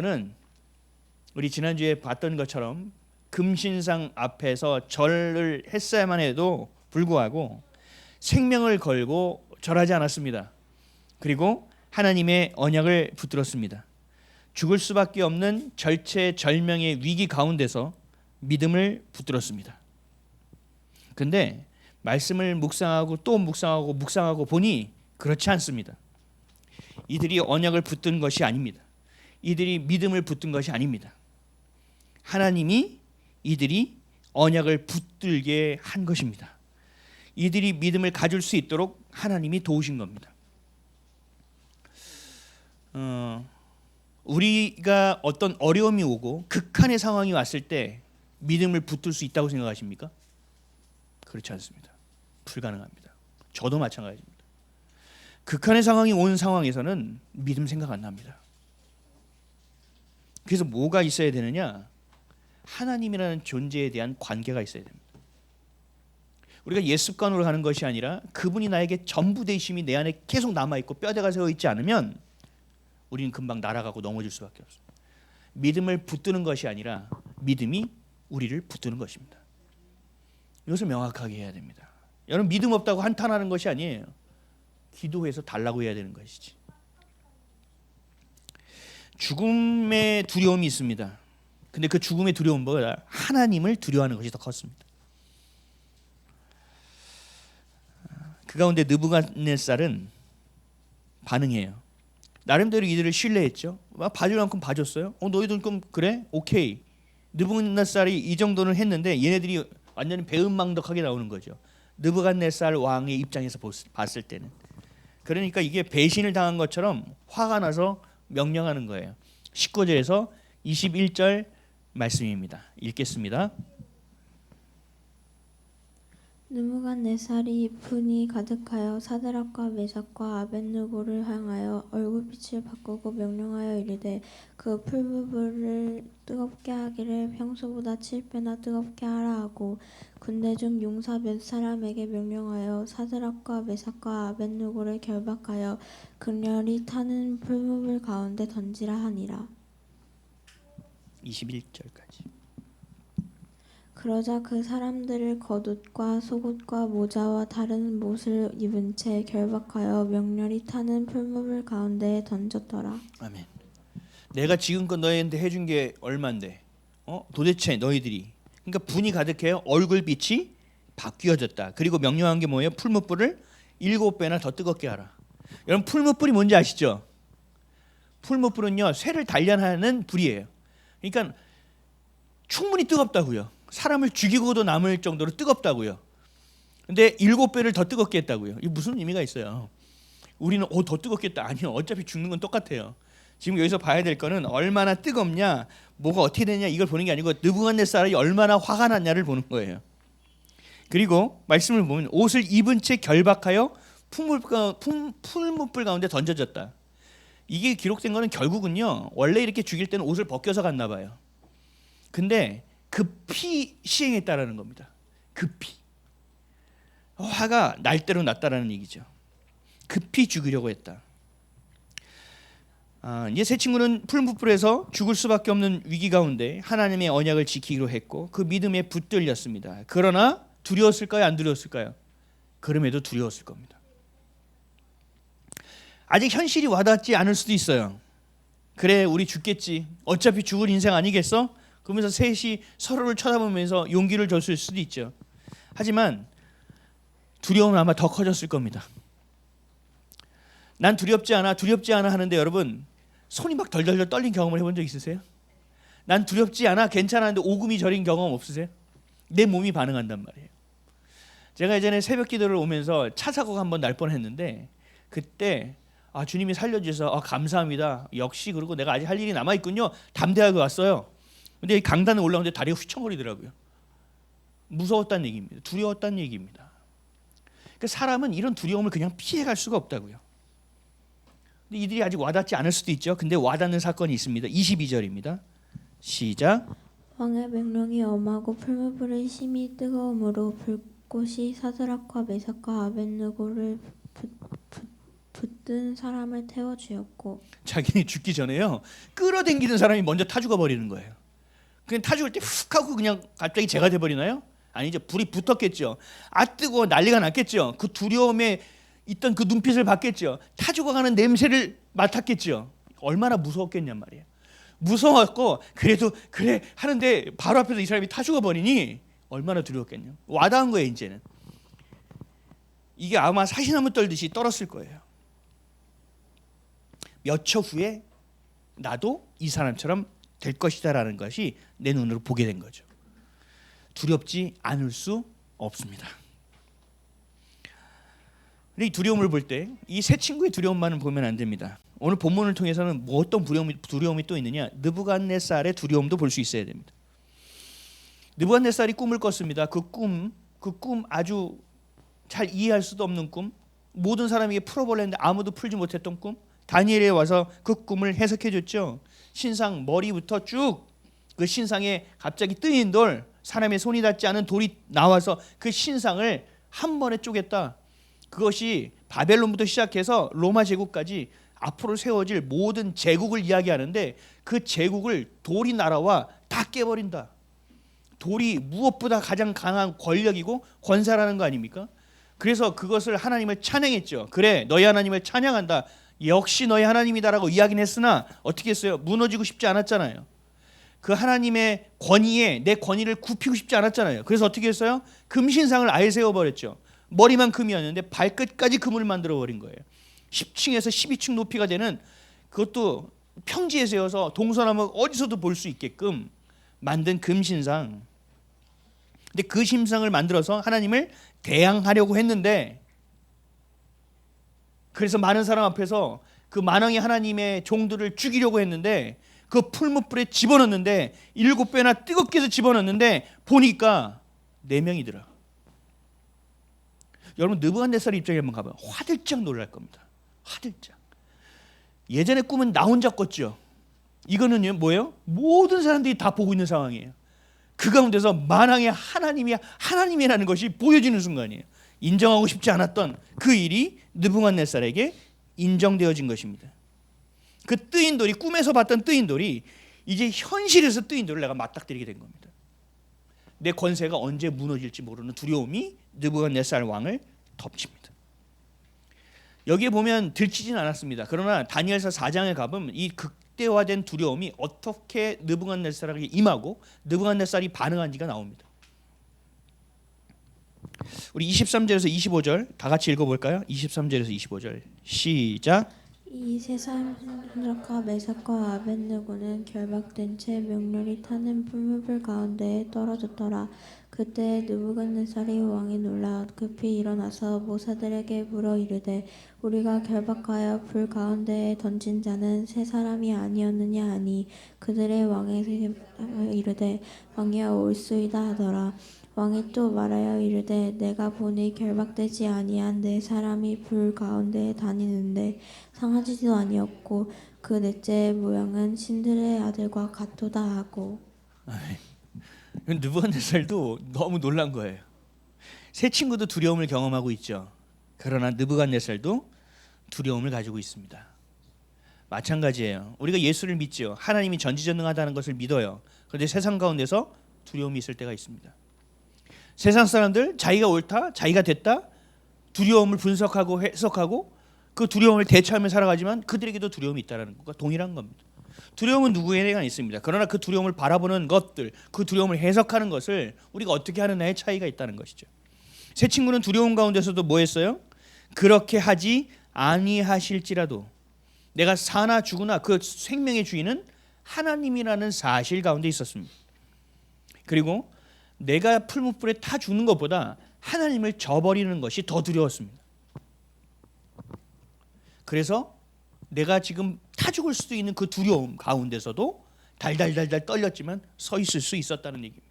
는 우리 지난주에 봤던 것처럼 금신상 앞에서 절을 했어야만 해도 불구하고 생명을 걸고 절하지 않았습니다. 그리고 하나님의 언약을 붙들었습니다. 죽을 수밖에 없는 절체절명의 위기 가운데서 믿음을 붙들었습니다. 근데 말씀을 묵상하고 또 묵상하고 보니 그렇지 않습니다. 이들이 언약을 붙든 것이 아닙니다. 이들이 믿음을 붙든 것이 아닙니다. 하나님이 이들이 언약을 붙들게 한 것입니다. 이들이 믿음을 가질 수 있도록 하나님이 도우신 겁니다. 우리가 어떤 어려움이 오고 극한의 상황이 왔을 때 믿음을 붙들 수 있다고 생각하십니까? 그렇지 않습니다. 불가능합니다. 저도 마찬가지입니다. 극한의 상황이 온 상황에서는 믿음 생각 안 납니다. 그래서 뭐가 있어야 되느냐? 하나님이라는 존재에 대한 관계가 있어야 됩니다. 우리가 옛 습관으로 가는 것이 아니라 그분이 나에게 전부 되심이 내 안에 계속 남아있고 뼈대가 세워있지 않으면 우리는 금방 날아가고 넘어질 수밖에 없습니다. 믿음을 붙드는 것이 아니라 믿음이 우리를 붙드는 것입니다. 이것을 명확하게 해야 됩니다. 여러분, 믿음 없다고 한탄하는 것이 아니에요. 기도해서 달라고 해야 되는 것이지. 죽음의 두려움이 있습니다. 근데 그 죽음의 두려움보다 하나님을 두려워하는 것이 더 컸습니다. 그 가운데 느부갓네살은 반응해요. 나름대로 이들을 신뢰했죠. 봐줄 만큼 봐줬어요. 너희들 그럼 그래? 오케이. 느부갓네살이 이 정도는 했는데 얘네들이 완전히 배은망덕하게 나오는 거죠. 느부갓네살 왕의 입장에서 봤을 때는. 그러니까 이게 배신을 당한 것처럼 화가 나서 명령하는 거예요. 19절에서 21절 말씀입니다. 읽겠습니다. 느부갓네살이 분이 가득하여 사드락과 메삭과 아벳느고를 향하여 얼굴빛을 바꾸고 명령하여 이르되 그 풀무불을 뜨겁게 하기를 평소보다 7배나 뜨겁게 하라 하고 군대 중 용사 몇 사람에게 명령하여 사드락과 메삭과 아벳느고를 결박하여 극렬히 타는 풀무불 가운데 던지라 하니라. 21절까지. 그러자 그 사람들을 겉옷과 속옷과 모자와 다른 못을 입은 채 결박하여 명렬히 타는 풀무불 가운데에 던졌더라. 아멘. 내가 지금껏 너희한테 해준 게 얼만데? 도대체 너희들이. 그러니까 분이 가득해요. 얼굴빛이 바뀌어졌다. 그리고 명령한 게 뭐예요? 풀무불을 7배나 더 뜨겁게 하라. 여러분, 풀무불이 뭔지 아시죠? 풀무불은요, 쇠를 단련하는 불이에요. 그러니까 충분히 뜨겁다고요. 사람을 죽이고도 남을 정도로 뜨겁다고요. 근데 7배를 더 뜨겁게 했다고요. 이게 무슨 의미가 있어요? 우리는 더 뜨겁겠다. 아니요. 어차피 죽는 건 똑같아요. 지금 여기서 봐야 될 거는 얼마나 뜨겁냐, 뭐가 어떻게 되냐 이걸 보는 게 아니고 느부갓네살이 얼마나 화가 났냐를 보는 거예요. 그리고 말씀을 보면 옷을 입은 채 결박하여 풀무불 가운데 던져졌다. 이게 기록된 거는 결국은요, 원래 이렇게 죽일 때는 옷을 벗겨서 갔나 봐요. 근데 급히 시행했다라는 겁니다. 급히. 화가 날 대로 났다라는 얘기죠. 급히 죽이려고 했다. 이제 세 친구는 풀무불에서 죽을 수밖에 없는 위기 가운데 하나님의 언약을 지키기로 했고 그 믿음에 붙들렸습니다. 그러나 두려웠을까요? 안 두려웠을까요? 그럼에도 두려웠을 겁니다. 아직 현실이 와닿지 않을 수도 있어요. 그래, 우리 죽겠지. 어차피 죽을 인생 아니겠어? 그러면서 셋이 서로를 쳐다보면서 용기를 줬을 수도 있죠. 하지만 두려움은 아마 더 커졌을 겁니다. 난 두렵지 않아 하는데 여러분, 손이 막 덜덜덜 떨린 경험을 해본 적 있으세요? 난 두렵지 않아, 괜찮았는데 오금이 저린 경험 없으세요? 내 몸이 반응한단 말이에요. 제가 예전에 새벽 기도를 오면서 차 사고가 한번 날 뻔했는데 그때 주님이 살려주셔서 감사합니다. 역시 그리고 내가 아직 할 일이 남아있군요. 담대하게 왔어요. 근데 강단에 올라오는데 다리가 휘청거리더라고요. 무서웠다는 얘기입니다. 두려웠다는 얘기입니다. 그러니까 사람은 이런 두려움을 그냥 피해갈 수가 없다고요. 근데 이들이 아직 와닿지 않을 수도 있죠. 근데 와닿는 사건이 있습니다. 22절입니다. 시작. 왕의 명령이 엄하고 풀무불의 심이 뜨거움으로 불꽃이 사드락과 메삭과 아벳느고를 붙든 사람을 태워 주었고 자기네 죽기 전에요 끌어당기는 사람이 먼저 타 죽어버리는 거예요. 그냥 타 죽을 때 훅 하고 그냥 갑자기 재가 돼버리나요? 아니죠. 불이 붙었겠죠. 아 뜨거워 난리가 났겠죠. 그 두려움에 있던 그 눈빛을 봤겠죠. 타 죽어가는 냄새를 맡았겠죠. 얼마나 무서웠겠냔 말이에요. 무서웠고 그래도 그래 하는데 바로 앞에서 이 사람이 타 죽어버리니 얼마나 두려웠겠냐. 와닿은 거예요. 이제는 이게 아마 사시나무 떨듯이 떨었을 거예요. 몇 초 후에 나도 이 사람처럼 될 것이다라는 것이 내 눈으로 보게 된 거죠. 두렵지 않을 수 없습니다. 근데 이 두려움을 볼 때 이 세 친구의 두려움만은 보면 안 됩니다. 오늘 본문을 통해서는 뭐 어떤 두려움이 또 있느냐? 느부갓네살의 두려움도 볼 수 있어야 됩니다. 느부갓네살이 꿈을 꿨습니다. 그 꿈 아주 잘 이해할 수도 없는 꿈, 모든 사람에게 풀어보려는데 아무도 풀지 못했던 꿈. 다니엘에 와서 그 꿈을 해석해 줬죠. 신상 머리부터 쭉 그 신상에 갑자기 뜨인 돌, 사람의 손이 닿지 않은 돌이 나와서 그 신상을 한 번에 쪼갰다. 그것이 바벨론부터 시작해서 로마 제국까지 앞으로 세워질 모든 제국을 이야기하는데 그 제국을 돌이 날아와 다 깨버린다. 돌이 무엇보다 가장 강한 권력이고 권세라는 거 아닙니까? 그래서 그것을 하나님을 찬양했죠. 그래 너희 하나님을 찬양한다. 역시 너희 하나님이다라고 이야기는 했으나 어떻게 했어요? 무너지고 싶지 않았잖아요. 그 하나님의 권위에 내 권위를 굽히고 싶지 않았잖아요. 그래서 어떻게 했어요? 금신상을 아예 세워버렸죠. 머리만 금이었는데 발끝까지 금을 만들어버린 거예요. 10층에서 12층 높이가 되는, 그것도 평지에 세워서 동서남북 어디서도 볼 수 있게끔 만든 금신상. 근데 그 신상을 만들어서 하나님을 대항하려고 했는데, 그래서 많은 사람 앞에서 그 만왕의 하나님의 종들을 죽이려고 했는데 그 풀무불에 집어넣는데 7배나 뜨겁게 해서 집어넣는데 보니까 4명이더라. 여러분 느부갓네살 입장에 한번 가봐요. 화들짝 놀랄 겁니다. 화들짝. 예전에 꿈은 나 혼자 꿨죠. 이거는요 뭐예요? 모든 사람들이 다 보고 있는 상황이에요. 그 가운데서 만왕의 하나님이 하나님이라는 것이 보여지는 순간이에요. 인정하고 싶지 않았던 그 일이 느부갓네살에게 인정되어진 것입니다. 그 뜨인 돌이, 꿈에서 봤던 뜨인 돌이 이제 현실에서 뜨인 돌을 내가 맞닥뜨리게 된 겁니다. 내 권세가 언제 무너질지 모르는 두려움이 느부갓네살 왕을 덮칩니다. 여기에 보면 들키진 않았습니다. 그러나 다니엘서 4장에 가보면 이 극대화된 두려움이 어떻게 느부갓네살에게 임하고 느부갓네살이 반응한지가 나옵니다. 우리 23절에서 25절 다 같이 읽어볼까요? 23절에서 25절 시작. 이 세상 사드락과 메삭과 아벳느고는 결박된 채 명렬히 타는 풀무불 가운데에 떨어졌더라. 그때 느부갓네살이 왕이 놀라 급히 일어나서 모사들에게 물어 이르되 우리가 결박하여 불 가운데에 던진 자는 세 사람이 아니었느냐 하니 그들의 왕에게 이르되 왕이여 올소이다 하더라. 왕이 또 말하여 이르되 내가 보니 결박되지 아니한 네 사람이 불 가운데에 다니는데 상하지도 아니었고 그 넷째의 모양은 신들의 아들과 같도다 하고. 느부갓네살도 너무 놀란 거예요. 세 친구도 두려움을 경험하고 있죠. 그러나 느부갓네살도 두려움을 가지고 있습니다. 마찬가지예요. 우리가 예수를 믿죠. 하나님이 전지전능하다는 것을 믿어요. 그런데 세상 가운데서 두려움이 있을 때가 있습니다. 세상 사람들 자기가 옳다, 자기가 됐다, 두려움을 분석하고 해석하고 그 두려움을 대처하며 살아가지만 그들에게도 두려움이 있다는 것과 동일한 겁니다. 두려움은 누구에게나 있습니다. 그러나 그 두려움을 바라보는 것들, 그 두려움을 해석하는 것을 우리가 어떻게 하느냐의 차이가 있다는 것이죠. 세 친구는 두려움 가운데서도 뭐 했어요? 그렇게 하지 아니하실지라도 내가 사나 죽으나 그 생명의 주인은 하나님이라는 사실 가운데 있었습니다. 그리고 내가 풀무불에 타 죽는 것보다 하나님을 저버리는 것이 더 두려웠습니다. 그래서 내가 지금 타 죽을 수도 있는 그 두려움 가운데서도 달달달달 떨렸지만 서 있을 수 있었다는 얘기입니다.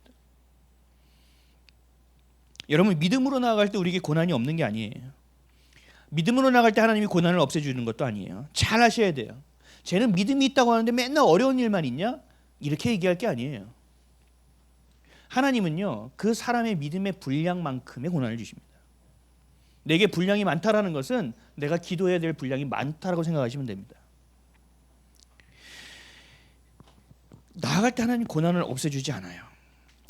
여러분 믿음으로 나아갈 때 우리에게 고난이 없는 게 아니에요. 믿음으로 나아갈 때 하나님이 고난을 없애주는 것도 아니에요. 잘 하셔야 돼요. 쟤는 믿음이 있다고 하는데 맨날 어려운 일만 있냐? 이렇게 얘기할 게 아니에요. 하나님은요 그 사람의 믿음의 분량만큼의 고난을 주십니다. 내게 분량이 많다라는 것은 내가 기도해야 될 분량이 많다라고 생각하시면 됩니다. 나아갈 때 하나님 고난을 없애주지 않아요.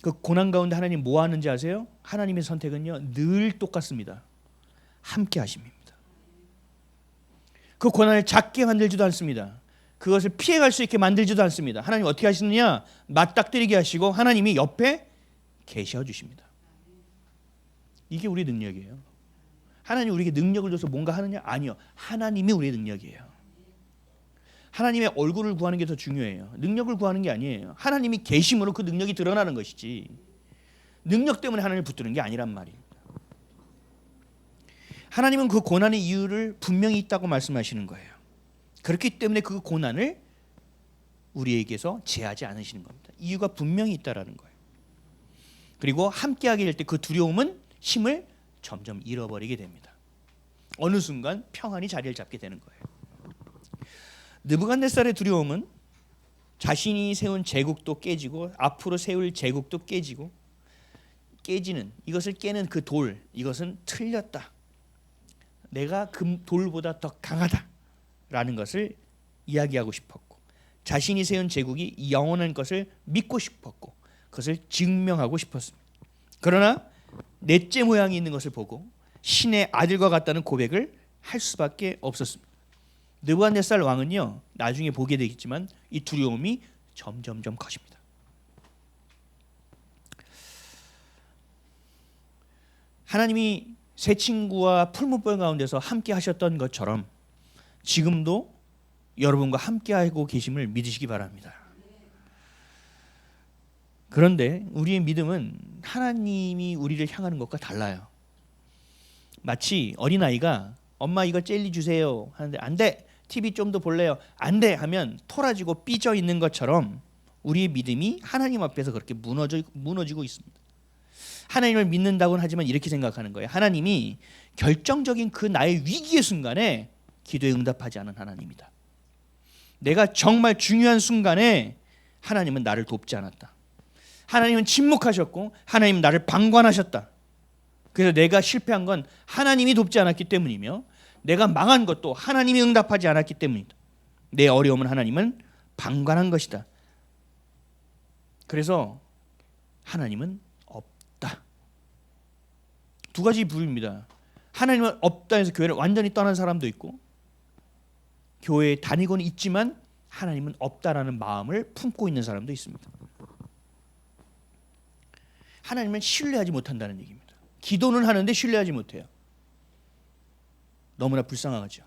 그 고난 가운데 하나님 뭐 하는지 아세요? 하나님의 선택은요 늘 똑같습니다. 함께 하심입니다. 그 고난을 작게 만들지도 않습니다. 그것을 피해갈 수 있게 만들지도 않습니다. 하나님 어떻게 하시느냐? 맞닥뜨리게 하시고 하나님이 옆에 계셔 주십니다. 이게 우리의 능력이에요. 하나님 우리에게 능력을 줘서 뭔가 하느냐? 아니요. 하나님이 우리의 능력이에요. 하나님의 얼굴을 구하는 게 더 중요해요. 능력을 구하는 게 아니에요. 하나님이 계심으로 그 능력이 드러나는 것이지 능력 때문에 하나님을 붙드는 게 아니란 말입니다. 하나님은 그 고난의 이유를 분명히 있다고 말씀하시는 거예요. 그렇기 때문에 그 고난을 우리에게서 제하지 않으시는 겁니다. 이유가 분명히 있다라는 거예요. 그리고 함께하게 될 때 그 두려움은 힘을 점점 잃어버리게 됩니다. 어느 순간 평안이 자리를 잡게 되는 거예요. 느부갓네살의 두려움은 자신이 세운 제국도 깨지고 앞으로 세울 제국도 깨지고 깨지는 이것을 깨는 그 돌 이것은 틀렸다. 내가 그 돌보다 더 강하다라는 것을 이야기하고 싶었고 자신이 세운 제국이 영원한 것을 믿고 싶었고 그것을 증명하고 싶었습니다. 그러나 넷째 모양이 있는 것을 보고 신의 아들과 같다는 고백을 할 수밖에 없었습니다. 느부갓네살 왕은요 나중에 보게 되겠지만 이 두려움이 점점점 커집니다. 하나님이 새 친구와 풀무불 가운데서 함께 하셨던 것처럼 지금도 여러분과 함께 하고 계심을 믿으시기 바랍니다. 그런데 우리의 믿음은 하나님이 우리를 향하는 것과 달라요. 마치 어린아이가 엄마 이거 젤리 주세요 하는데 안 돼. TV 좀 더 볼래요. 안 돼 하면 토라지고 삐져 있는 것처럼 우리의 믿음이 하나님 앞에서 그렇게 무너지고 있습니다. 하나님을 믿는다고는 하지만 이렇게 생각하는 거예요. 하나님이 결정적인 그 나의 위기의 순간에 기도에 응답하지 않은 하나님이다. 내가 정말 중요한 순간에 하나님은 나를 돕지 않았다. 하나님은 침묵하셨고 하나님은 나를 방관하셨다. 그래서 내가 실패한 건 하나님이 돕지 않았기 때문이며 내가 망한 것도 하나님이 응답하지 않았기 때문이다. 내 어려움은 하나님은 방관한 것이다. 그래서 하나님은 없다. 두 가지 부류입니다. 하나님은 없다 해서 교회를 완전히 떠난 사람도 있고 교회에 다니고는 있지만 하나님은 없다라는 마음을 품고 있는 사람도 있습니다. 하나님을 신뢰하지 못한다는 얘기입니다. 기도는 하는데 신뢰하지 못해요. 너무나 불쌍하죠.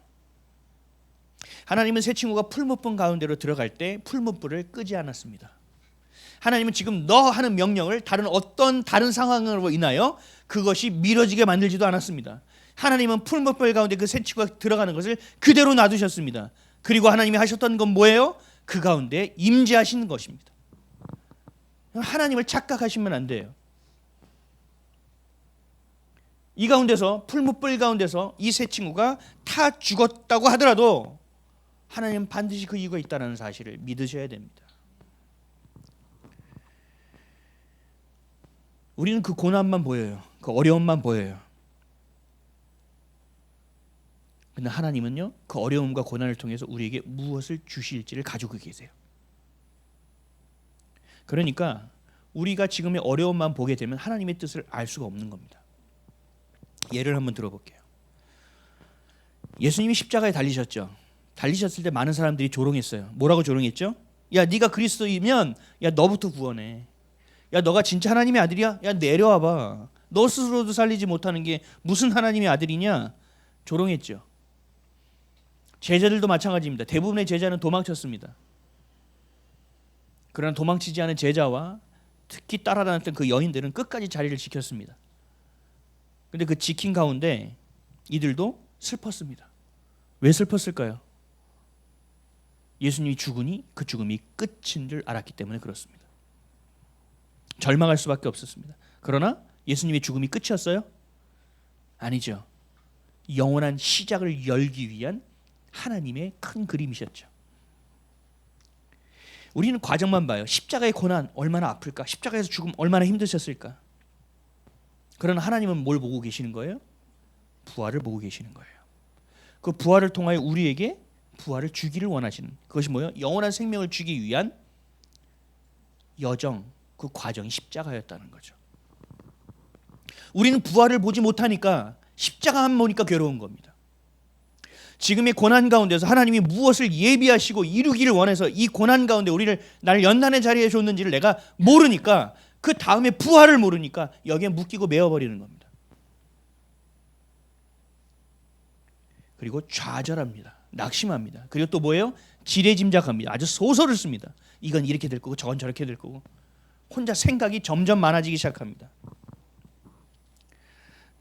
하나님은 새 친구가 풀무불 가운데로 들어갈 때 풀무불을 끄지 않았습니다. 하나님은 지금 너 하는 명령을 어떤 다른 상황으로 인하여 그것이 미뤄지게 만들지도 않았습니다. 하나님은 풀무불 가운데 그 새 친구가 들어가는 것을 그대로 놔두셨습니다. 그리고 하나님이 하셨던 건 뭐예요? 그 가운데 임재하시는 것입니다. 하나님을 착각하시면 안 돼요. 이 가운데서 풀무불 가운데서 이 새 친구가 타 죽었다고 하더라도 하나님은 반드시 그 이유가 있다는 사실을 믿으셔야 됩니다. 우리는 그 고난만 보여요. 그 어려움만 보여요. 근데 하나님은요 그 어려움과 고난을 통해서 우리에게 무엇을 주실지를 가지고 계세요. 그러니까 우리가 지금의 어려움만 보게 되면 하나님의 뜻을 알 수가 없는 겁니다. 예를 한번 들어볼게요. 예수님이 십자가에 달리셨죠. 달리셨을 때 많은 사람들이 조롱했어요. 뭐라고 조롱했죠? 야 네가 그리스도이면 야 너부터 구원해. 야 너가 진짜 하나님의 아들이야? 야 내려와봐. 너 스스로도 살리지 못하는 게 무슨 하나님의 아들이냐? 조롱했죠. 제자들도 마찬가지입니다. 대부분의 제자는 도망쳤습니다. 그러나 도망치지 않은 제자와 특히 따라다녔던 그 여인들은 끝까지 자리를 지켰습니다. 근데 그 지킨 가운데 이들도 슬펐습니다. 왜 슬펐을까요? 예수님이 죽으니 그 죽음이 끝인 줄 알았기 때문에 그렇습니다. 절망할 수밖에 없었습니다. 그러나 예수님의 죽음이 끝이었어요? 아니죠. 영원한 시작을 열기 위한 하나님의 큰 그림이셨죠. 우리는 과정만 봐요. 십자가의 고난 얼마나 아플까? 십자가에서 죽음 얼마나 힘드셨을까? 그러나 하나님은 뭘 보고 계시는 거예요? 부활을 보고 계시는 거예요. 그 부활을 통하여 우리에게 부활을 주기를 원하시는, 그것이 뭐예요? 영원한 생명을 주기 위한 여정, 그 과정이 십자가였다는 거죠. 우리는 부활을 보지 못하니까 십자가만 보니까 괴로운 겁니다. 지금의 고난 가운데서 하나님이 무엇을 예비하시고 이루기를 원해서 이 고난 가운데 우리를 날 연단의 자리에 줬는지를 내가 모르니까, 그 다음에 부활을 모르니까 여기에 묶이고 메어버리는 겁니다. 그리고 좌절합니다. 낙심합니다. 그리고 또 뭐예요? 지레짐작합니다. 아주 소설을 씁니다. 이건 이렇게 될 거고 저건 저렇게 될 거고, 혼자 생각이 점점 많아지기 시작합니다.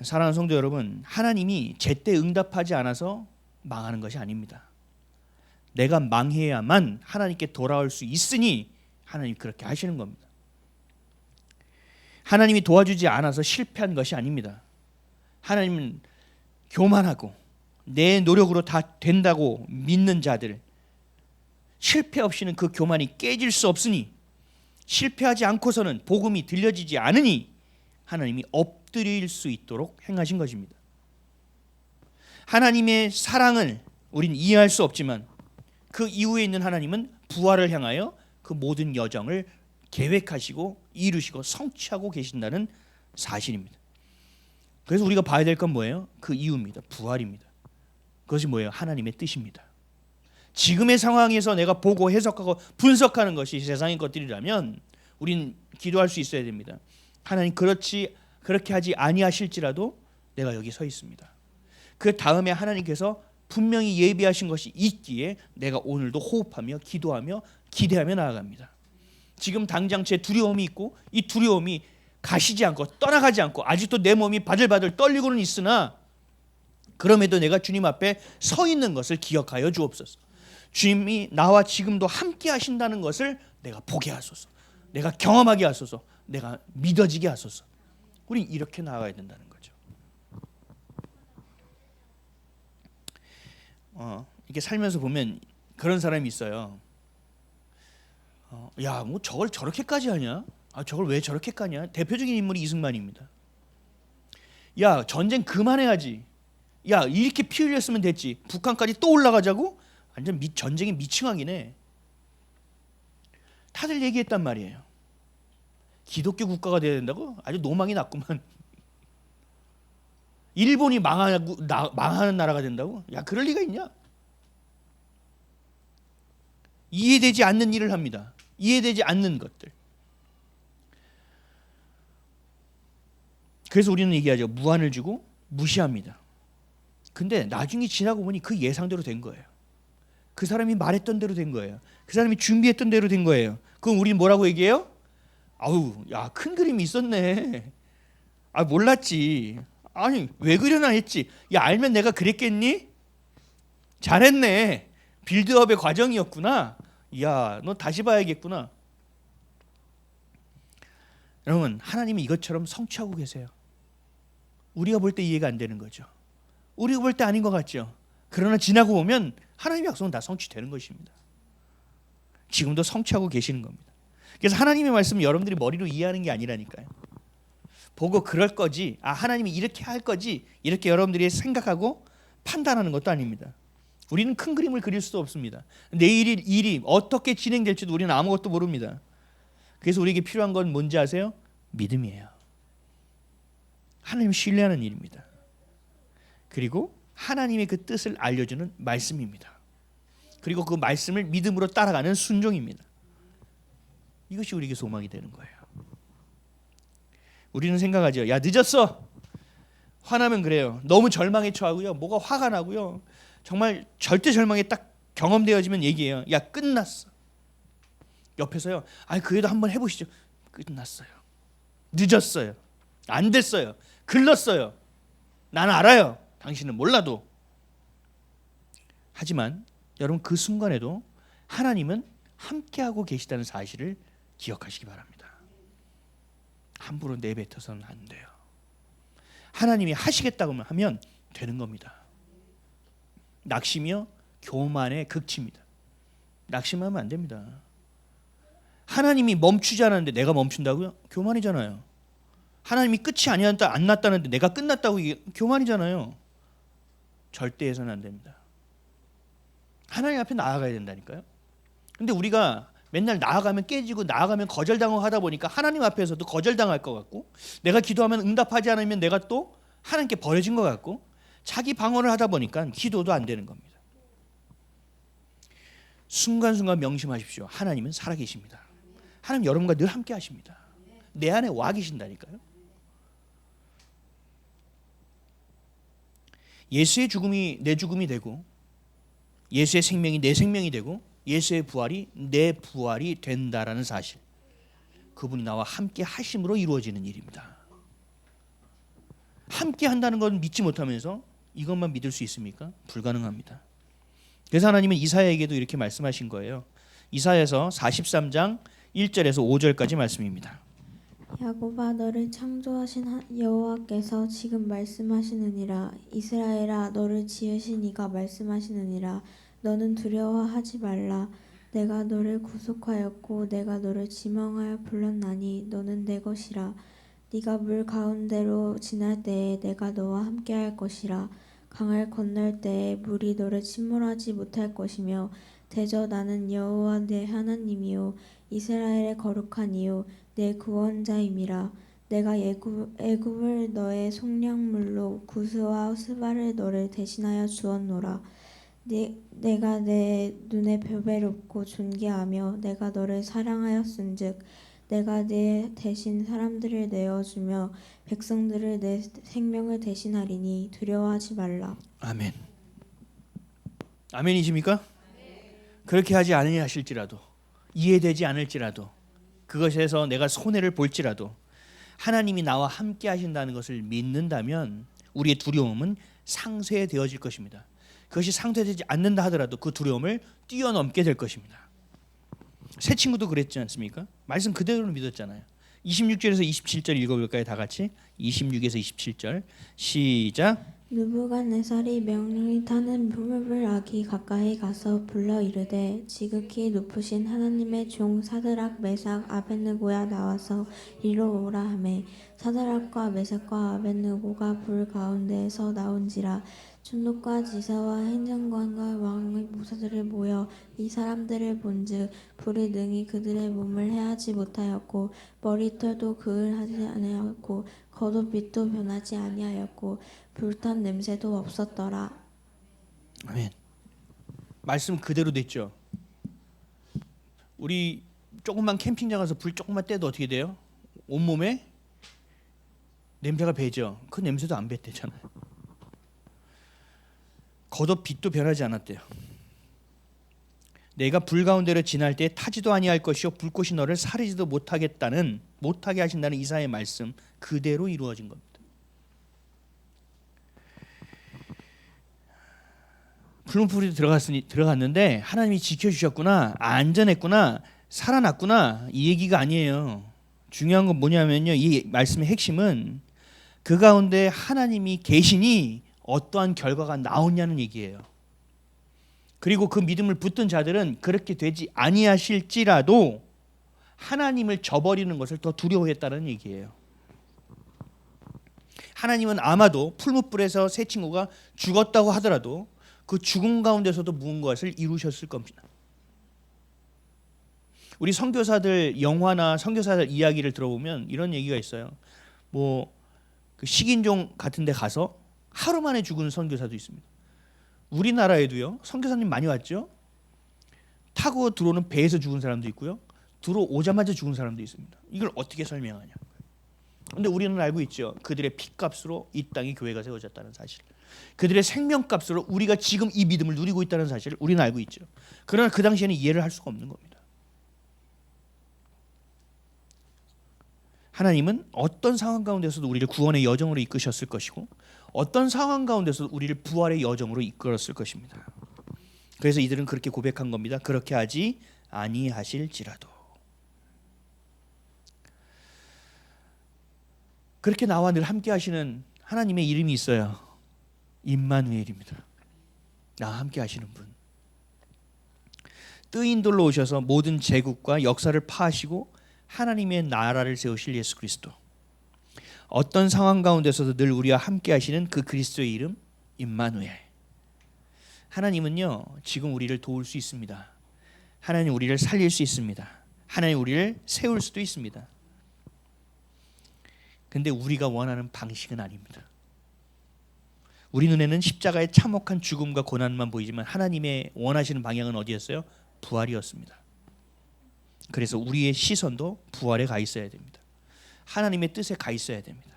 사랑하는 성도 여러분, 하나님이 제때 응답하지 않아서 망하는 것이 아닙니다. 내가 망해야만 하나님께 돌아올 수 있으니 하나님이 그렇게 하시는 겁니다. 하나님이 도와주지 않아서 실패한 것이 아닙니다. 하나님은 교만하고 내 노력으로 다 된다고 믿는 자들, 실패 없이는 그 교만이 깨질 수 없으니, 실패하지 않고서는 복음이 들려지지 않으니 하나님이 엎드릴 수 있도록 행하신 것입니다. 하나님의 사랑을 우린 이해할 수 없지만 그 이후에 있는 하나님은 부활을 향하여 그 모든 여정을 계획하시고 이루시고 성취하고 계신다는 사실입니다. 그래서 우리가 봐야 될 건 뭐예요? 그 이유입니다. 부활입니다. 그것이 뭐예요? 하나님의 뜻입니다. 지금의 상황에서 내가 보고 해석하고 분석하는 것이 세상의 것들이라면 우린 기도할 수 있어야 됩니다. 하나님 그렇게 하지 아니하실지라도 내가 여기 서 있습니다. 그 다음에 하나님께서 분명히 예비하신 것이 있기에 내가 오늘도 호흡하며 기도하며 기대하며 나아갑니다. 지금 당장 제 두려움이 있고 이 두려움이 가시지 않고 떠나가지 않고 아직도 내 몸이 바들바들 떨리고는 있으나 그럼에도 내가 주님 앞에 서 있는 것을 기억하여 주옵소서. 주님이 나와 지금도 함께 하신다는 것을 내가 보게 하소서. 내가 경험하게 하소서. 내가 믿어지게 하소서. 우린 이렇게 나아가야 된다는 거죠. 이렇게 살면서 보면 그런 사람이 있어요. 야, 뭐 저걸 저렇게까지 하냐? 저걸 왜 저렇게 까냐? 대표적인 인물이 이승만입니다. 야, 전쟁 그만해야지. 야, 이렇게 피 흘렸으면 됐지. 북한까지 또 올라가자고? 완전 전쟁이 미칭하기네. 다들 얘기했단 말이에요. 기독교 국가가 돼야 된다고? 아주 노망이 났구만. 일본이 망하는 나라가 된다고? 야, 그럴 리가 있냐? 이해되지 않는 일을 합니다. 이해되지 않는 것들. 그래서 우리는 얘기하죠. 무한을 주고 무시합니다. 근데 나중에 지나고 보니 그 예상대로 된 거예요. 그 사람이 말했던 대로 된 거예요. 그 사람이 준비했던 대로 된 거예요. 그럼 우리는 뭐라고 얘기해요? 아우, 야, 큰 그림이 있었네. 몰랐지. 아니, 왜 그러나 했지. 야, 알면 내가 그랬겠니? 잘했네. 빌드업의 과정이었구나. 야, 너 다시 봐야겠구나. 여러분, 하나님이 이것처럼 성취하고 계세요. 우리가 볼 때 이해가 안 되는 거죠. 우리가 볼 때 아닌 것 같죠. 그러나 지나고 보면 하나님의 약속은 다 성취되는 것입니다. 지금도 성취하고 계시는 겁니다. 그래서 하나님의 말씀은 여러분들이 머리로 이해하는 게 아니라니까요. 보고 그럴 거지, 하나님이 이렇게 할 거지, 이렇게 여러분들이 생각하고 판단하는 것도 아닙니다. 우리는 큰 그림을 그릴 수도 없습니다. 내일 일이 어떻게 진행될지도 우리는 아무것도 모릅니다. 그래서 우리에게 필요한 건 뭔지 아세요? 믿음이에요. 하나님 신뢰하는 일입니다. 그리고 하나님의 그 뜻을 알려주는 말씀입니다. 그리고 그 말씀을 믿음으로 따라가는 순종입니다. 이것이 우리에게 소망이 되는 거예요. 우리는 생각하죠. 야, 늦었어. 화나면 그래요. 너무 절망에 처하고요. 뭐가 화가 나고요. 정말 절대 절망에 딱 경험되어지면 얘기해요. 야, 끝났어. 옆에서요. 그래도 한번 해보시죠. 끝났어요. 늦었어요. 안 됐어요. 글렀어요. 나는 알아요. 당신은 몰라도. 하지만 여러분, 그 순간에도 하나님은 함께하고 계시다는 사실을 기억하시기 바랍니다. 함부로 내뱉어서는 안 돼요. 하나님이 하시겠다고 하면 되는 겁니다. 낙심이요, 교만의 극치입니다. 낙심하면 안 됩니다. 하나님이 멈추지 않았는데 내가 멈춘다고요? 교만이잖아요. 하나님이 끝이 안 났다는데 내가 끝났다고, 이게 교만이잖아요. 절대 해서는 안 됩니다. 하나님 앞에 나아가야 된다니까요. 근데 우리가 맨날 나아가면 깨지고 나아가면 거절당하고 하다 보니까 하나님 앞에서도 거절당할 것 같고, 내가 기도하면 응답하지 않으면 내가 또 하나님께 버려진 것 같고, 자기 방어를 하다 보니까 기도도 안 되는 겁니다. 순간순간 명심하십시오. 하나님은 살아계십니다. 하나님 여러분과 늘 함께 하십니다. 내 안에 와 계신다니까요. 예수의 죽음이 내 죽음이 되고, 예수의 생명이 내 생명이 되고, 예수의 부활이 내 부활이 된다라는 사실, 그분이 나와 함께 하심으로 이루어지는 일입니다. 함께 한다는 건 믿지 못하면서 이것만 믿을 수 있습니까? 불가능합니다. 그래서 하나님은 이사야에게도 이렇게 말씀하신 거예요. 이사야서 43장 1절에서 5절까지 말씀입니다. 야곱아, 너를 창조하신 여호와께서 지금 말씀하시느니라. 이스라엘아, 너를 지으신 이가 말씀하시느니라. 너는 두려워하지 말라. 내가 너를 구속하였고 내가 너를 지명하여 불렀나니 너는 내 것이라. 네가 물 가운데로 지날 때에 내가 너와 함께할 것이라. 강을 건널 때에 물이 너를 침몰하지 못할 것이며, 대저 나는 여호와 내 하나님이요 이스라엘의 거룩한 이요 내 구원자임이라. 내가 애굽을 너의 속량물로 구스와 스바를 너를 대신하여 주었노라. 내가 내 눈에 보배롭고 존귀하며 내가 너를 사랑하였은즉 내가 내 대신 사람들을 내어주며 백성들을 내 생명을 대신하리니 두려워하지 말라. 아멘. 아멘이십니까? 그렇게 하지 아니하실지라도, 이해되지 않을지라도, 그것에서 내가 손해를 볼지라도 하나님이 나와 함께 하신다는 것을 믿는다면 우리의 두려움은 상쇄되어질 것입니다. 그것이 상쇄되지 않는다 하더라도 그 두려움을 뛰어넘게 될 것입니다. 새 친구도 그랬지 않습니까? 말씀 그대로 믿었잖아요. 26절에서 27절 읽어볼까요? 다 같이 26에서 27절 시작. 느부갓네살이 명령이 타는 풀무불 아기 가까이 가서 불러 이르되, 지극히 높으신 하나님의 종 사드락 메삭 아벳느고야 나와서 이리로 오라 하매, 사드락과 메삭과 아벳느고가 불 가운데에서 나온지라. 총독과 지사와 행정관과 왕의 모사들을 모여 이 사람들을 본즉 불이 능히 그들의 몸을 해하지 못하였고 머리털도 그을하지 아니하였고 겉옷빛도 변하지 아니하였고 불탄 냄새도 없었더라. 아멘. 말씀 그대로 됐죠. 우리 조금만 캠핑장 가서 불 조금만 떼도 어떻게 돼요? 온몸에 냄새가 배죠. 그 냄새도 안 뱉대잖아요. 겉옷 빛도 변하지 않았대요. 내가 불 가운데로 지날 때 타지도 아니할 것이요 불꽃이 너를 사르지도 못하게 하신다는 이사야의 말씀 그대로 이루어진 겁니다. 풀무불이 들어갔는데 하나님이 지켜주셨구나, 안전했구나, 살아났구나, 이 얘기가 아니에요. 중요한 건 뭐냐면요, 이 말씀의 핵심은 그 가운데 하나님이 계시니 어떠한 결과가 나오냐는 얘기예요. 그리고 그 믿음을 붙든 자들은 그렇게 되지 아니하실지라도 하나님을 저버리는 것을 더 두려워했다는 얘기예요. 하나님은 아마도 풀무불에서 새 친구가 죽었다고 하더라도 그 죽음 가운데서도 무엇을 이루셨을 겁니다. 우리 선교사들 영화나 선교사들 이야기를 들어보면 이런 얘기가 있어요. 그 식인종 같은 데 가서 하루 만에 죽은 선교사도 있습니다. 우리나라에도요, 선교사님 많이 왔죠. 타고 들어오는 배에서 죽은 사람도 있고요, 들어오자마자 죽은 사람도 있습니다. 이걸 어떻게 설명하냐. 그런데 우리는 알고 있죠. 그들의 피값으로 이 땅에 교회가 세워졌다는 사실, 그들의 생명값으로 우리가 지금 이 믿음을 누리고 있다는 사실을 우리는 알고 있죠. 그러나 그 당시에는 이해를 할 수가 없는 겁니다. 하나님은 어떤 상황 가운데서도 우리를 구원의 여정으로 이끄셨을 것이고 어떤 상황 가운데서도 우리를 부활의 여정으로 이끌었을 것입니다. 그래서 이들은 그렇게 고백한 겁니다. 그렇게 하지 아니하실지라도. 그렇게 나와 늘 함께 하시는 하나님의 이름이 있어요. 임마누엘입니다. 나와 함께 하시는 분. 뜨인돌로 오셔서 모든 제국과 역사를 파하시고 하나님의 나라를 세우실 예수 그리스도. 어떤 상황 가운데서도 늘 우리와 함께 하시는 그 그리스도의 이름 임마누엘. 하나님은요 지금 우리를 도울 수 있습니다. 하나님 우리를 살릴 수 있습니다. 하나님 우리를 세울 수도 있습니다. 근데 우리가 원하는 방식은 아닙니다. 우리 눈에는 십자가의 참혹한 죽음과 고난만 보이지만 하나님의 원하시는 방향은 어디였어요? 부활이었습니다. 그래서 우리의 시선도 부활에 가 있어야 됩니다. 하나님의 뜻에 가 있어야 됩니다.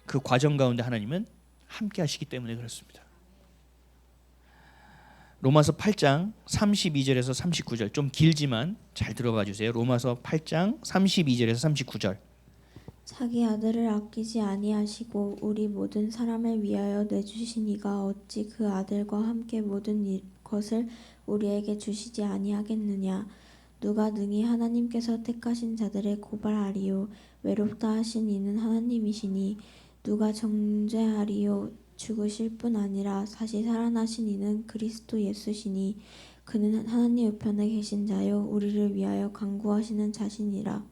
그 과정 가운데 하나님은 함께 하시기 때문에 그렇습니다. 로마서 8장 32절에서 39절 좀 길지만 잘 들어봐 주세요. 로마서 8장 32절에서 39절. 자기 아들을 아끼지 아니하시고 우리 모든 사람을 위하여 내주시니가 어찌 그 아들과 함께 모든 것을 우리에게 주시지 아니하겠느냐. 누가 능히 하나님께서 택하신 자들을 고발하리요. 외롭다 하신 이는 하나님이시니 누가 정죄하리요. 죽으실 뿐 아니라 다시 살아나신 이는 그리스도 예수시니 그는 하나님 우편에 계신 자요 우리를 위하여 간구하시는 자시니라.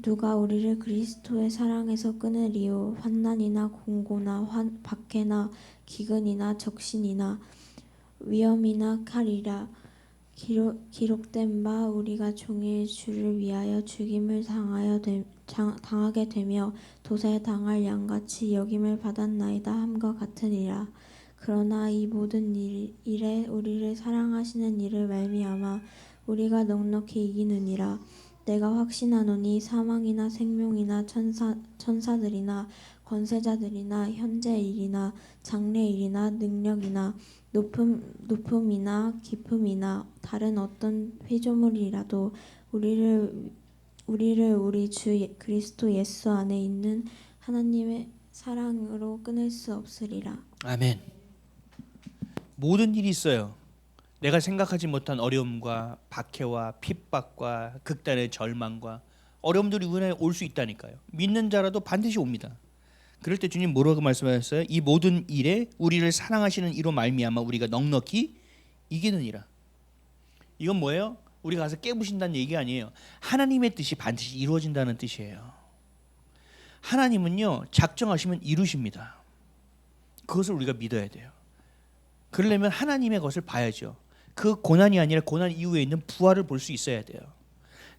누가 우리를 그리스도의 사랑에서 끊으리요. 환난이나 공고나 박해나 기근이나 적신이나 위험이나 칼이라. 기록된 바 우리가 종일 주를 위하여 죽임을 당하게 되며 도사에 당할 양같이 여김을 받았나이다 함과 같으니라. 그러나 이 모든 일에 우리를 사랑하시는 이를 말미암아 우리가 넉넉히 이기느니라. 내가 확신하노니 사망이나 생명이나 천사들이나 권세자들이나 현재일이나 장래일이나 능력이나 높음이나 깊음이나 다른 어떤 피조물이라도 우리를 우리 주 그리스도 예수 안에 있는 하나님의 사랑으로 끊을 수 없으리라. 아멘. 모든 일이 있어요. 내가 생각하지 못한 어려움과 박해와 핍박과 극단의 절망과 어려움들이 은혜 올 수 있다니까요. 믿는 자라도 반드시 옵니다. 그럴 때 주님 뭐라고 말씀하셨어요? 이 모든 일에 우리를 사랑하시는 이로 말미암아 우리가 넉넉히 이기느니라. 이건 뭐예요? 우리가 가서 깨부신다는 얘기가 아니에요. 하나님의 뜻이 반드시 이루어진다는 뜻이에요. 하나님은요 작정하시면 이루십니다. 그것을 우리가 믿어야 돼요. 그러려면 하나님의 것을 봐야죠. 그 고난이 아니라 고난 이후에 있는 부활을 볼 수 있어야 돼요.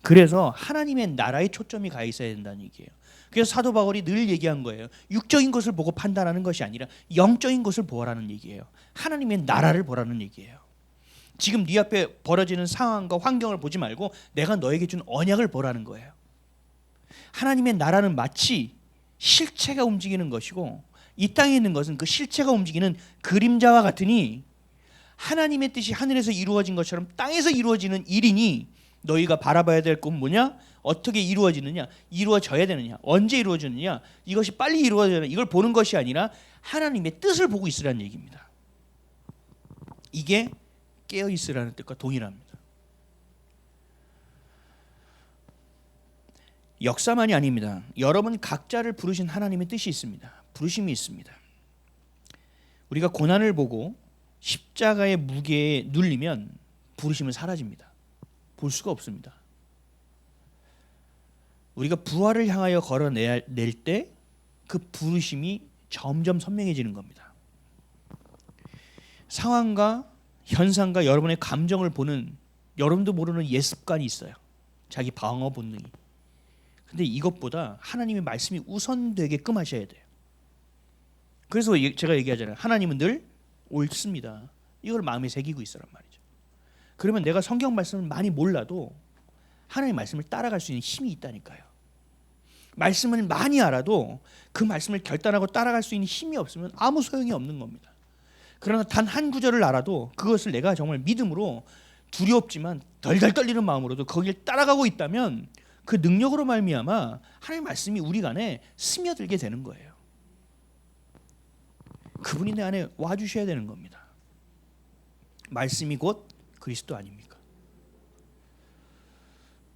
그래서 하나님의 나라에 초점이 가 있어야 된다는 얘기예요. 그래서 사도 바울이 늘 얘기한 거예요. 육적인 것을 보고 판단하는 것이 아니라 영적인 것을 보라는 얘기예요. 하나님의 나라를 보라는 얘기예요. 지금 네 앞에 벌어지는 상황과 환경을 보지 말고 내가 너에게 준 언약을 보라는 거예요. 하나님의 나라는 마치 실체가 움직이는 것이고 이 땅에 있는 것은 그 실체가 움직이는 그림자와 같으니 하나님의 뜻이 하늘에서 이루어진 것처럼 땅에서 이루어지는 일이니 너희가 바라봐야 될 건 뭐냐? 어떻게 이루어지느냐? 이루어져야 되느냐? 언제 이루어지느냐? 이것이 빨리 이루어져야 되느냐? 이걸 보는 것이 아니라 하나님의 뜻을 보고 있으라는 얘기입니다. 이게 깨어 있으라는 뜻과 동일합니다. 역사만이 아닙니다. 여러분 각자를 부르신 하나님의 뜻이 있습니다. 부르심이 있습니다. 우리가 고난을 보고 십자가의 무게에 눌리면 부르심은 사라집니다. 볼 수가 없습니다. 우리가 부활을 향하여 걸어낼 때 그 부르심이 점점 선명해지는 겁니다. 상황과 현상과 여러분의 감정을 보는 여러분도 모르는 옛 습관이 있어요. 자기 방어 본능이. 근데 이것보다 하나님의 말씀이 우선되게끔 하셔야 돼요. 그래서 제가 얘기하잖아요. 하나님은 늘 옳습니다. 이걸 마음에 새기고 있으란 말이죠. 그러면 내가 성경 말씀을 많이 몰라도 하나님의 말씀을 따라갈 수 있는 힘이 있다니까요. 말씀을 많이 알아도 그 말씀을 결단하고 따라갈 수 있는 힘이 없으면 아무 소용이 없는 겁니다. 그러나 단 한 구절을 알아도 그것을 내가 정말 믿음으로 두렵지만 덜덜 떨리는 마음으로도 거기를 따라가고 있다면 그 능력으로 말미암아 하나님의 말씀이 우리 안에 스며들게 되는 거예요. 그분이 내 안에 와주셔야 되는 겁니다. 말씀이 곧 그리스도 아닙니까?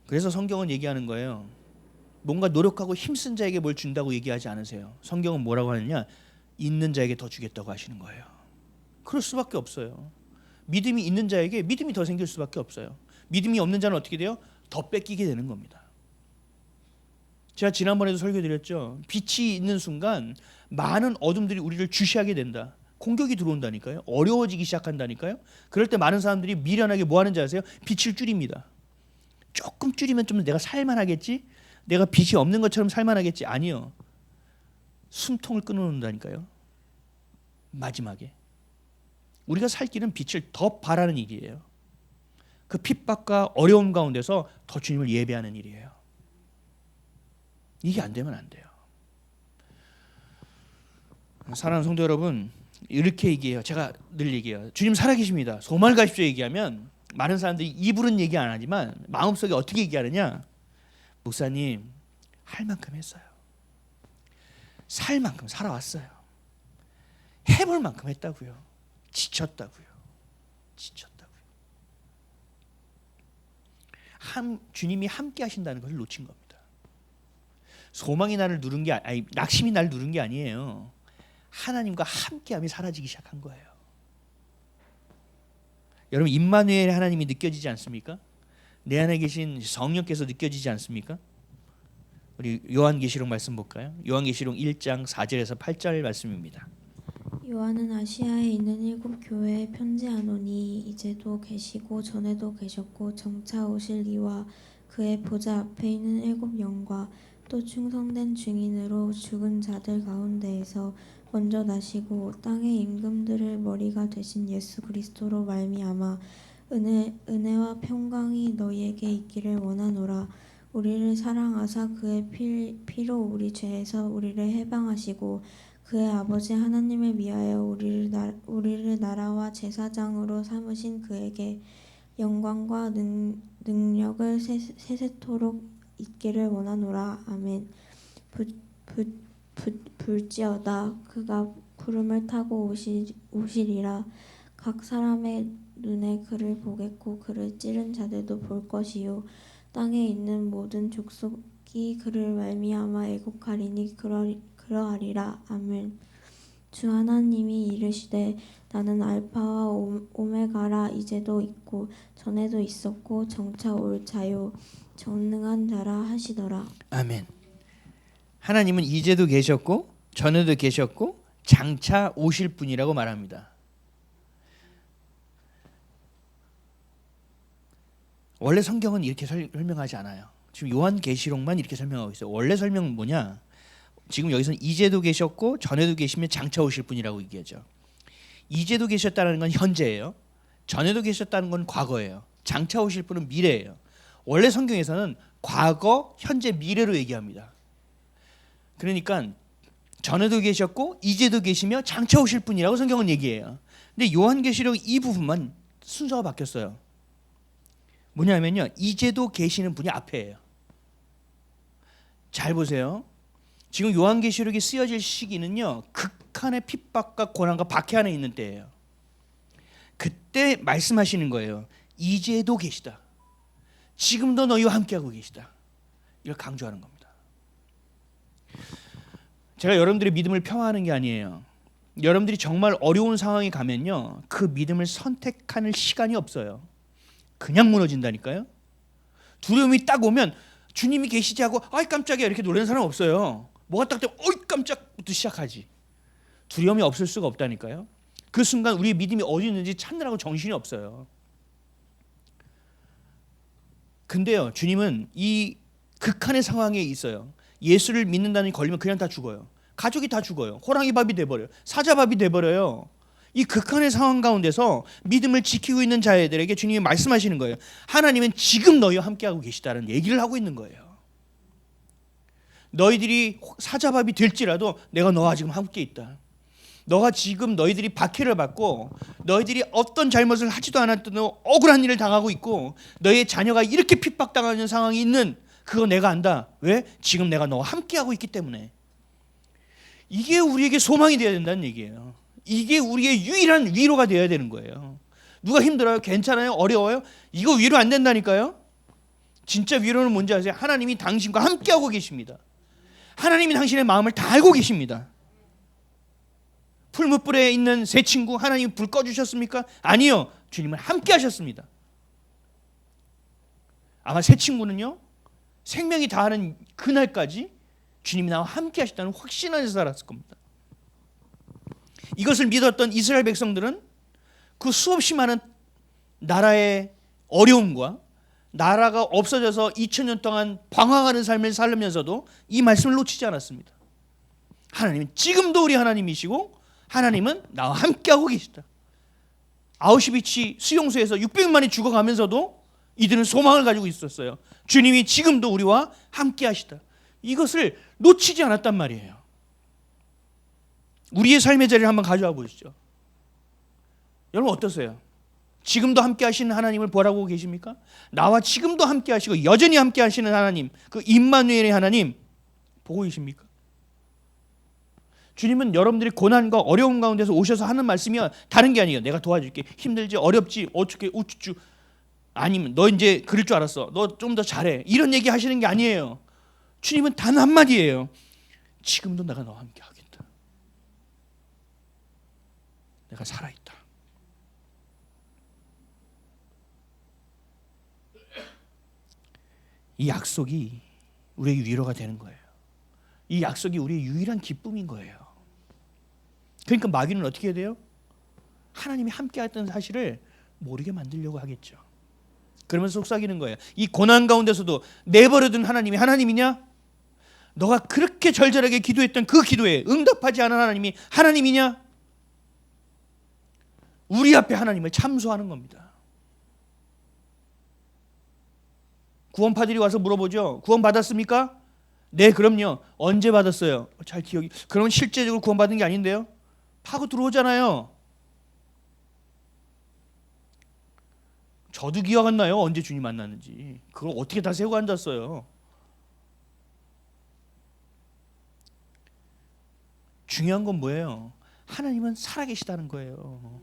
그래서 성경은 얘기하는 거예요. 뭔가 노력하고 힘쓴 자에게 뭘 준다고 얘기하지 않으세요. 성경은 뭐라고 하느냐? 있는 자에게 더 주겠다고 하시는 거예요. 그럴 수밖에 없어요. 믿음이 있는 자에게 믿음이 더 생길 수밖에 없어요. 믿음이 없는 자는 어떻게 돼요? 더 뺏기게 되는 겁니다. 제가 지난번에도 설교드렸죠. 빛이 있는 순간 많은 어둠들이 우리를 주시하게 된다. 공격이 들어온다니까요. 어려워지기 시작한다니까요. 그럴 때 많은 사람들이 미련하게 뭐 하는지 아세요? 빛을 줄입니다. 조금 줄이면 좀 내가 살만하겠지? 내가 빛이 없는 것처럼 살만하겠지? 아니요. 숨통을 끊어놓는다니까요. 마지막에 우리가 살 길은 빛을 더 바라는 일이에요. 그 핍박과 어려움 가운데서 더 주님을 예배하는 일이에요. 이게 안 되면 안 돼요. 사랑하는 성도 여러분, 이렇게 얘기해요. 제가 늘 얘기해요. 주님 살아계십니다. 소망을 가십시오 얘기하면 많은 사람들이 입으로는 얘기 안 하지만 마음속에 어떻게 얘기하느냐? 목사님 할 만큼 했어요. 살 만큼 살아왔어요. 해볼 만큼 했다고요. 지쳤다고요. 주님이 함께 하신다는 것을 놓친 겁니다. 소망이 나를 누른 게 아니, 낙심이 나를 누른 게 아니에요. 하나님과 함께함이 사라지기 시작한 거예요. 여러분 임마누엘 하나님이 느껴지지 않습니까? 내 안에 계신 성령께서 느껴지지 않습니까? 우리 요한계시록 말씀 볼까요? 요한계시록 1장 4절에서 8절 말씀입니다. 요한은 아시아에 있는 7 교회에 편지하노니 이제도 계시고 전에도 계셨고 정차 오실 이와 그의 보좌 앞에 있는 7 영과 또 충성된 증인으로 죽은 자들 가운데에서 먼저 나시고 땅의 임금들의 머리가 되신 예수 그리스도로 말미암아 은혜와 평강이 너희에게 있기를 원하노라. 우리를 사랑하사 그의 피로 우리 죄에서 우리를 해방하시고 그의 아버지 하나님을 위하여 우리를 나라와 제사장으로 삼으신 그에게 영광과 능력을 세세토록 있기를 원하노라. 아멘. 불지어다 그가 구름을 타고 오시리라. 각 사람의 눈에 그를 보겠고 그를 찌른 자들도 볼 것이요 땅에 있는 모든 족속이 그를 말미암아 애곡하리니 그러하리라. 아멘. 주 하나님이 이르시되 나는 알파와 오메가라. 이제도 있고 전에도 있었고 정차 올 자요 전능한 자라 하시더라. 아멘. 하나님은 이제도 계셨고 전에도 계셨고 장차 오실 분이라고 말합니다. 원래 성경은 이렇게 설명하지 않아요. 지금 요한계시록만 이렇게 설명하고 있어요. 원래 설명은 뭐냐? 지금 여기서는 이제도 계셨고 전에도 계시면 장차 오실 분이라고 얘기하죠. 이제도 계셨다는 건 현재예요. 전에도 계셨다는 건 과거예요. 장차 오실 분은 미래예요. 원래 성경에서는 과거, 현재, 미래로 얘기합니다. 그러니까 전에도 계셨고 이제도 계시며 장차 오실 분이라고 성경은 얘기해요. 근데 요한계시록 이 부분만 순서가 바뀌었어요. 뭐냐면요, 이제도 계시는 분이 앞에예요. 잘 보세요. 지금 요한계시록이 쓰여질 시기는요, 극한의 핍박과 고난과 박해 안에 있는 때예요. 그때 말씀하시는 거예요. 이제도 계시다. 지금도 너희와 함께하고 계시다. 이걸 강조하는 겁니다. 제가 여러분들의 믿음을 폄하하는 게 아니에요. 여러분들이 정말 어려운 상황에 가면요, 그 믿음을 선택하는 시간이 없어요. 그냥 무너진다니까요. 두려움이 딱 오면 주님이 계시지 하고 아이 깜짝이야 이렇게 놀라는 사람 없어요. 뭐가 딱 되면 어이 깜짝부터 시작하지. 두려움이 없을 수가 없다니까요. 그 순간 우리의 믿음이 어디 있는지 찾느라고 정신이 없어요. 근데요, 주님은 이 극한의 상황에 있어요. 예수를 믿는다는 걸리면 그냥 다 죽어요. 가족이 다 죽어요. 호랑이 밥이 돼버려요. 사자밥이 돼버려요. 이 극한의 상황 가운데서 믿음을 지키고 있는 자들에게 주님이 말씀하시는 거예요. 하나님은 지금 너희와 함께하고 계시다는 얘기를 하고 있는 거예요. 너희들이 사자밥이 될지라도 내가 너와 지금 함께 있다. 너가 지금 너희들이 박해를 받고 너희들이 어떤 잘못을 하지도 않았던 억울한 일을 당하고 있고 너희의 자녀가 이렇게 핍박당하는 상황이 있는 그거 내가 안다. 왜? 지금 내가 너와 함께하고 있기 때문에. 이게 우리에게 소망이 되어야 된다는 얘기예요. 이게 우리의 유일한 위로가 되어야 되는 거예요. 누가 힘들어요? 괜찮아요? 어려워요? 이거 위로 안 된다니까요. 진짜 위로는 뭔지 아세요? 하나님이 당신과 함께하고 계십니다. 하나님이 당신의 마음을 다 알고 계십니다. 풀무불에 있는 새 친구 하나님이 불 꺼주셨습니까? 아니요. 주님은 함께 하셨습니다. 아마 새 친구는요, 생명이 다하는 그날까지 주님이 나와 함께 하셨다는 확신 안에서 살았을 겁니다. 이것을 믿었던 이스라엘 백성들은 그 수없이 많은 나라의 어려움과 나라가 없어져서 2000년 동안 방황하는 삶을 살면서도 이 말씀을 놓치지 않았습니다. 하나님은 지금도 우리 하나님이시고 하나님은 나와 함께하고 계시다. 아우슈비츠 수용소에서 600만이 죽어가면서도 이들은 소망을 가지고 있었어요. 주님이 지금도 우리와 함께하시다. 이것을 놓치지 않았단 말이에요. 우리의 삶의 자리를 한번 가져와 보시죠. 여러분 어떠세요? 지금도 함께 하시는 하나님을 보라고 계십니까? 나와 지금도 함께 하시고 여전히 함께 하시는 하나님, 그 임마누엘의 하나님 보고 계십니까? 주님은 여러분들이 고난과 어려움 가운데서 오셔서 하는 말씀이 다른 게 아니에요. 내가 도와줄게. 힘들지, 어렵지, 어떻게 우쭈쭈. 아니면 너 이제 그럴 줄 알았어. 너 좀 더 잘해. 이런 얘기 하시는 게 아니에요. 주님은 단 한마디예요. 지금도 내가 너와 함께 하겠다. 내가 살아있다. 이 약속이 우리의 위로가 되는 거예요. 이 약속이 우리의 유일한 기쁨인 거예요. 그러니까 마귀는 어떻게 해야 돼요? 하나님이 함께했던 사실을 모르게 만들려고 하겠죠. 그러면서 속삭이는 거예요. 이 고난 가운데서도 내버려둔 하나님이 하나님이냐? 너가 그렇게 절절하게 기도했던 그 기도에 응답하지 않은 하나님이 하나님이냐? 우리 앞에 하나님을 참소하는 겁니다. 구원파들이 와서 물어보죠. 구원 받았습니까? 네, 그럼요. 언제 받았어요? 잘 기억이. 그러면 실제적으로 구원받은 게 아닌데요. 파고 들어오잖아요. 저도 기억 안 나요. 언제 주님 만났는지. 그걸 어떻게 다 세우고 앉았어요. 중요한 건 뭐예요? 하나님은 살아계시다는 거예요.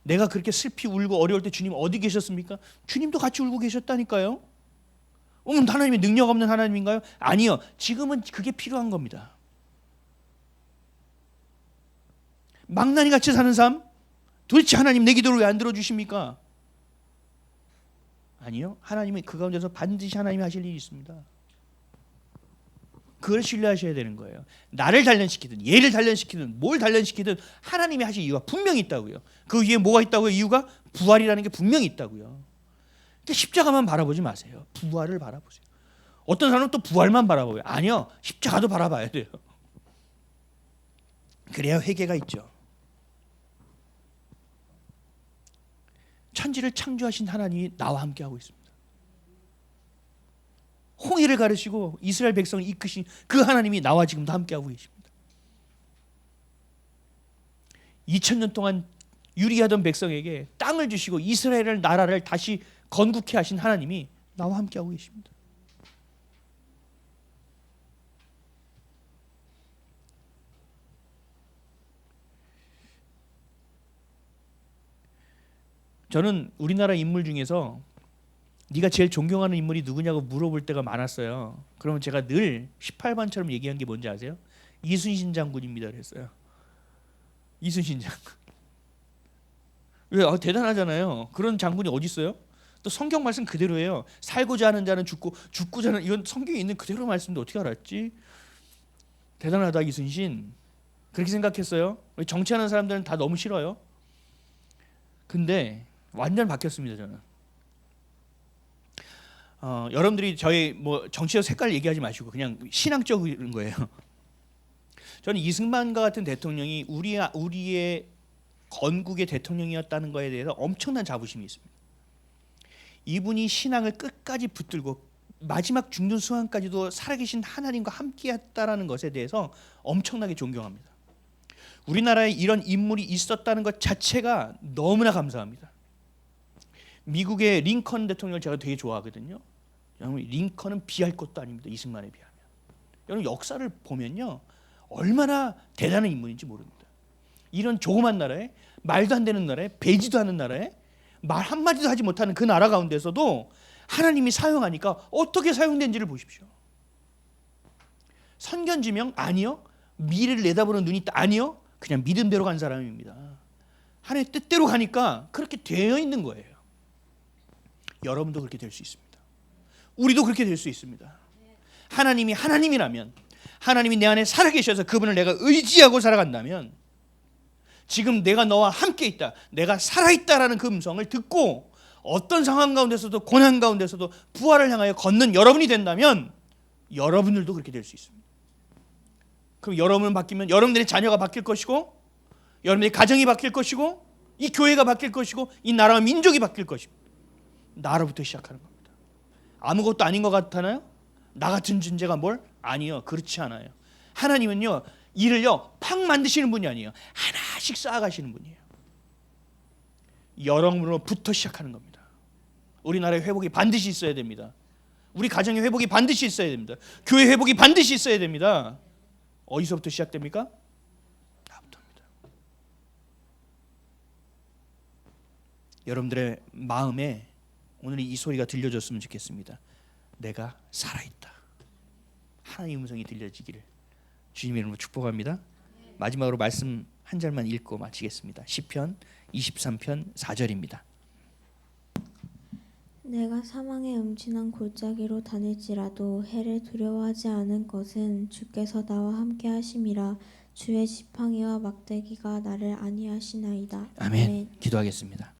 내가 그렇게 슬피 울고 어려울 때 주님 어디 계셨습니까? 주님도 같이 울고 계셨다니까요. 하나님이 능력 없는 하나님인가요? 아니요. 지금은 그게 필요한 겁니다. 망나니 같이 사는 삶? 도대체 하나님 내 기도를 왜 안 들어주십니까? 아니요. 하나님은 그 가운데서 반드시 하나님이 하실 일이 있습니다. 그걸 신뢰하셔야 되는 거예요. 나를 단련시키든 얘를 단련시키든 뭘 단련시키든 하나님이 하실 이유가 분명히 있다고요. 그 위에 뭐가 있다고요? 이유가 부활이라는 게 분명히 있다고요. 십자가만 바라보지 마세요. 부활을 바라보세요. 어떤 사람은 또 부활만 바라봐요. 아니요. 십자가도 바라봐야 돼요. 그래야 회개가 있죠. 천지를 창조하신 하나님이 나와 함께하고 있습니다. 홍해를 가르시고 이스라엘 백성을 이끄신 그 하나님이 나와 지금도 함께하고 계십니다. 2000년 동안 유리하던 백성에게 땅을 주시고 이스라엘 나라를 다시 건국해 하신 하나님이 나와 함께하고 계십니다. 저는 우리나라 인물 중에서 네가 제일 존경하는 인물이 누구냐고 물어볼 때가 많았어요. 그러면 제가 늘 18번처럼 얘기한 게 뭔지 아세요? 이순신 장군입니다 그랬어요. 이순신 장군. 왜? 대단하잖아요. 그런 장군이 어디 있어요? 또 성경 말씀 그대로예요. 살고자 하는 자는 죽고 죽고자 하는, 이건 성경에 있는 그대로 말씀인데 어떻게 알았지? 대단하다 이순신. 그렇게 생각했어요. 정치하는 사람들은 다 너무 싫어요. 근데 완전 바뀌었습니다 저는. 여러분들이 저희 뭐 정치적 색깔 얘기하지 마시고 그냥 신앙적인 거예요. 저는 이승만과 같은 대통령이 우리의 건국의 대통령이었다는 것에 대해서 엄청난 자부심이 있습니다. 이분이 신앙을 끝까지 붙들고 마지막 죽는 순간까지도 살아계신 하나님과 함께했다라는 것에 대해서 엄청나게 존경합니다. 우리나라에 이런 인물이 있었다는 것 자체가 너무나 감사합니다. 미국의 링컨 대통령을 제가 되게 좋아하거든요. 여러분 링컨은 비할 것도 아닙니다. 이승만에 비하면. 여러분 역사를 보면요 얼마나 대단한 인물인지 모릅니다. 이런 조그만 나라에 말도 안 되는 나라에 배지도 않는 나라에 말 한마디도 하지 못하는 그 나라 가운데서도 하나님이 사용하니까 어떻게 사용된지를 보십시오. 선견지명? 아니요. 미래를 내다보는 눈이 있다? 아니요. 그냥 믿음대로 간 사람입니다. 하나님의 뜻대로 가니까 그렇게 되어 있는 거예요. 여러분도 그렇게 될 수 있습니다. 우리도 그렇게 될 수 있습니다. 하나님이 하나님이라면, 하나님이 내 안에 살아계셔서 그분을 내가 의지하고 살아간다면 지금 내가 너와 함께 있다, 내가 살아있다라는 그 음성을 듣고 어떤 상황 가운데서도 고난 가운데서도 부활을 향하여 걷는 여러분이 된다면 여러분들도 그렇게 될 수 있습니다. 그럼 여러분 바뀌면 여러분들의 자녀가 바뀔 것이고, 여러분들의 가정이 바뀔 것이고, 이 교회가 바뀔 것이고, 이 나라와 민족이 바뀔 것입니다. 나로부터 시작하는 겁니다. 아무것도 아닌 것 같나요? 나 같은 존재가 뭘? 아니요, 그렇지 않아요. 하나님은요, 일을요 팍 만드시는 분이 아니에요. 하나씩 쌓아가시는 분이에요. 여러분으로부터 시작하는 겁니다. 우리나라의 회복이 반드시 있어야 됩니다. 우리 가정의 회복이 반드시 있어야 됩니다. 교회 회복이 반드시 있어야 됩니다. 어디서부터 시작됩니까? 나부터입니다. 여러분들의 마음에 오늘 이 소리가 들려줬으면 좋겠습니다. 내가 살아있다. 하나님의 음성이 들려지기를 주님의 이름으로 축복합니다. 마지막으로 말씀 한 절만 읽고 마치겠습니다. 시편 23편 4절입니다. 내가 사망의 음침한 골짜기로 다닐지라도 해를 두려워하지 않은 것은 주께서 나와 함께 하심이라. 주의 지팡이와 막대기가 나를 안위하시나이다. 아멘. 기도하겠습니다.